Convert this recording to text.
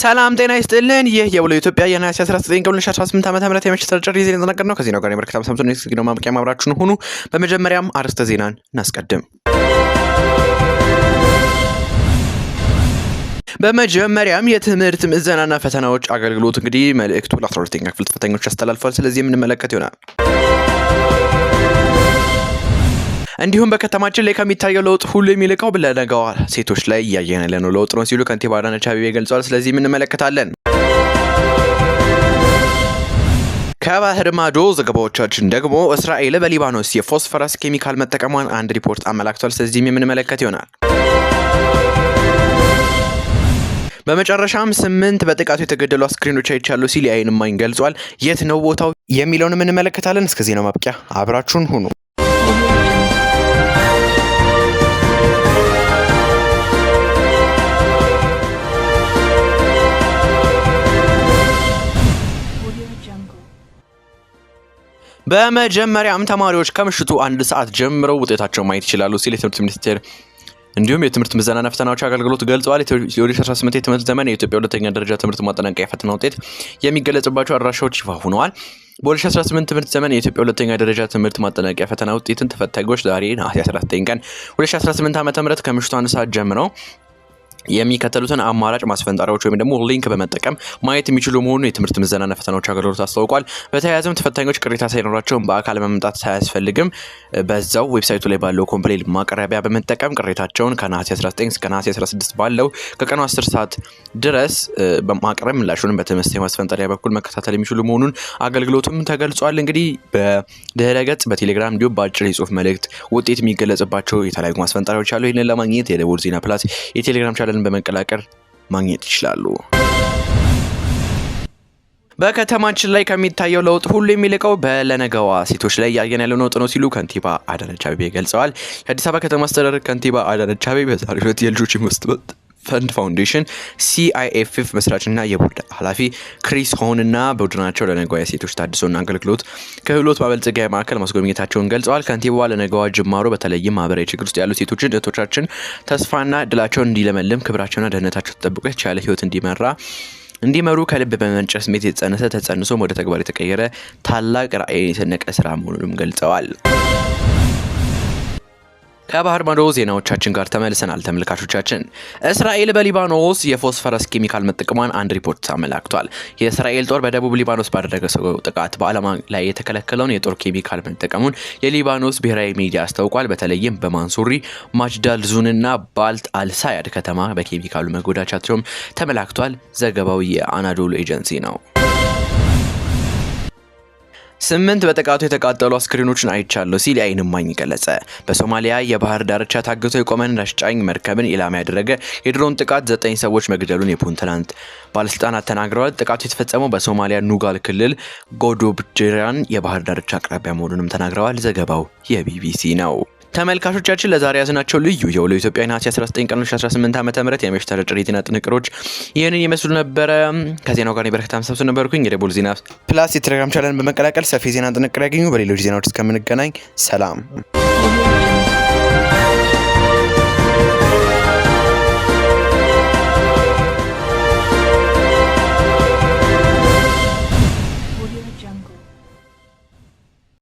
ሰላም ጤና ይስጥልን። ይህ የውሎ ኢትዮጵያ የነሐሴ 19 ቀን 2018 ዓ.ም የምሽት ስርጭት ዜና ተነቀር ነው። ከዜናው ጋር የበረከታ ሳምሶን ነው ማብቂያ ማብራችሁን ሁኑ። በመጀመሪያም አርዕስተ ዜናን እናስቀድም። በመጀመሪያም የትምህርት ምዘናና ፈተናዎች አገልግሎት እንግዲህ መልእክቱ ለ12ኛ ክፍል ተፈታኞች ያስተላልፋል። ስለዚህ የምንመለከት ይሆናል። እንዲሁም በከተማችን ላይ ከሚታየው ለውጥ ሁሉ የሚልቀው ለነገዋ ሴቶች ላይ እያየን ያለነው ለውጥ ነው ሲሉ ከንቲባ አዳነች አቤቤ ገልጸዋል። ስለዚህ እንመለከታለን። ከባህር ማዶ ዘገባዎቻችን ደግሞ እስራኤል በሊባኖስ የፎስፈረስ ኬሚካል መጠቀሟን አንድ ሪፖርት አመላክቷል። ስለዚህም የምንመለከት ይሆናል። በመጨረሻም 8 በጥቃቱ የተገደሉ አስክሬኖች አይቻሉ ሲል የዓይን እማኝ ገልጿል። የት ነው ቦታው የሚለውን እንመለከታለን። እስከ ዜናው ማብቂያ አብራችሁን ሁኑ። በመጀመሪያም ተማሪዎች ከምሽቱ 1 ሰዓት ጀምረው ውጤታቸውን ማየት ይችላሉ ሲል የትምህርት ሚኒስቴር እንዲሁም የትምህርት ምዘናና ፈተናዎች አገልግሎት ገልጿል። የ2018 የትምህርት ዘመን የኢትዮጵያ ሁለተኛ ደረጃ ትምህርት ማጠናቀቂያ ፈተና ውጤት የሚገለጽባቸው አድራሻዎች ይፋ ሆነዋል። በ2018 ትምህርት ዘመን የኢትዮጵያ ሁለተኛ ደረጃ ትምህርት ማጠናቀቂያ ፈተና ውጤትን ተፈታኞች ዛሬ ነሐሴ 19 ቀን 2018 ዓ.ም ከምሽቱ 1 ሰዓት ጀምረው የሚከተሉትን አማራጭ ማስፈንጠሪያዎች ወይም ደግሞ ሊንክ በመጠቀም ማየት የሚችሉ መሆኑን የትምህርት ምዘናና ፈተናዎች አገልግሎት አስታውቋል። በተያያዘም ተፈታኞች ቅሬታ ሳይኖራቸው በአካል መምጣት ሳያስፈልግም በዛው ዌብሳይቱ ላይ ባለው ኮምፕሌን ማቅረቢያ በመጠቀም ቅሬታቸውን ከነሐሴ 19 እስከ ነሐሴ 16 ባለው ከቀኑ 10 ሰዓት ድረስ በማቅረብ ምላሹን በተመሳሳይ ማስፈንጠሪያ በኩል መከታተል የሚችሉ መሆኑን አገልግሎቱም ተገልጿል። እንግዲህ በድህረ ገጽ በቴሌግራም እንዲሁም በአጭር የጽሁፍ መልእክት ውጤት የሚገለጽባቸው የተለያዩ ማስፈንጠሪያዎች አሉ። ይህንን ለማግኘት የደቡብ ዜና ፕላስ የቴሌግራም ቻናል በመቀላቀል ማግኘት ይችላሉ። በከተማችን ላይ ከሚታየው ለውጥ ሁሉ የሚልቀው ለነገዋ ሴቶች ላይ ያየን ያለው ለውጥ ነው ሲሉ ከንቲባ አዳነች አቤቤ ገልጸዋል። የአዲስ አበባ ከተማ አስተዳደር ከንቲባ አዳነች አቤቤ በዛሬው ዕለት የልጆች ኢንቨስትመንት ፈንድ ፋውንዴሽን CIFF መስራችና የቦርድ ኃላፊ ክሪስ ሆንና በቡድናቸው ለነገዋ የሴቶች ታድሶና አገልግሎት ክህሎት ማበልጸጊያ ማዕከል ማስጎብኘታቸውን ገልጸዋል። ከንቲባዋ ለነገዋ ጅማሮ በተለይም ማህበራዊ ችግር ውስጥ ያሉ ሴቶችን እህቶቻችን ተስፋና እድላቸውን እንዲለመልም ክብራቸውና ደህንነታቸው ተጠብቆ የተሻለ ህይወት እንዲመሩ ከልብ በመንጨ ስሜት የተጸነሰ ተጸንሶም ወደ ተግባር የተቀየረ ታላቅ ራዕይ የሰነቀ ስራ መሆኑንም ገልጸዋል። ከባህር ማዶ ዜናዎቻችን ጋር ተመልሰናል ተመልካቾቻችን። እስራኤል በሊባኖስ የፎስፈረስ ኬሚካል መጠቀሟን አንድ ሪፖርት አመላክቷል። የእስራኤል ጦር በደቡብ ሊባኖስ ባደረገው ጥቃት በዓለም ላይ የተከለከለውን የጦር ኬሚካል መጠቀሙን የሊባኖስ ብሔራዊ ሚዲያ አስታውቋል። በተለይም በማንሱሪ ማጅዳል ዙንና ባልት አልሳያድ ከተማ በኬሚካሉ መጎዳታቸውም ተመላክቷል። ዘገባው የአናዶሉ ኤጀንሲ ነው። 8 በጥቃቱ የተቃጠሉ አስክሬኖችን አይቻለሁ ሲል የዓይን እማኝ ገለጸ። በሶማሊያ የባህር ዳርቻ ታግቶ የቆመን አስጫኝ መርከብን ኢላማ ያደረገ የድሮን ጥቃት 9 ሰዎች መግደሉን የፑንትላንድ ባለስልጣናት ተናግረዋል። ጥቃቱ የተፈጸመው በሶማሊያ ኑጋል ክልል ጎዶብጅራን የባህር ዳርቻ አቅራቢያ መሆኑንም ተናግረዋል። ዘገባው የቢቢሲ ነው። ተመልካቾቻችን ለዛሬ ያዝናቸው ልዩ የውሎ ኢትዮጵያ ነሐሴ 19 ቀን 2018 ዓ.ም የምሽት ስርጭት የዜና ጥንቅሮች ይህንን ይመስሉ ነበረ። ከዜናው ጋር የበረከታ ሳምሶን ነበርኩኝ። የደቡብ ዜና ፕላስ የቴሌግራም ቻናልን በመቀላቀል ሰፊ ዜና ጥንቅር ያገኙ። በሌሎች ዜናዎች እስከምንገናኝ ሰላም። Jungle.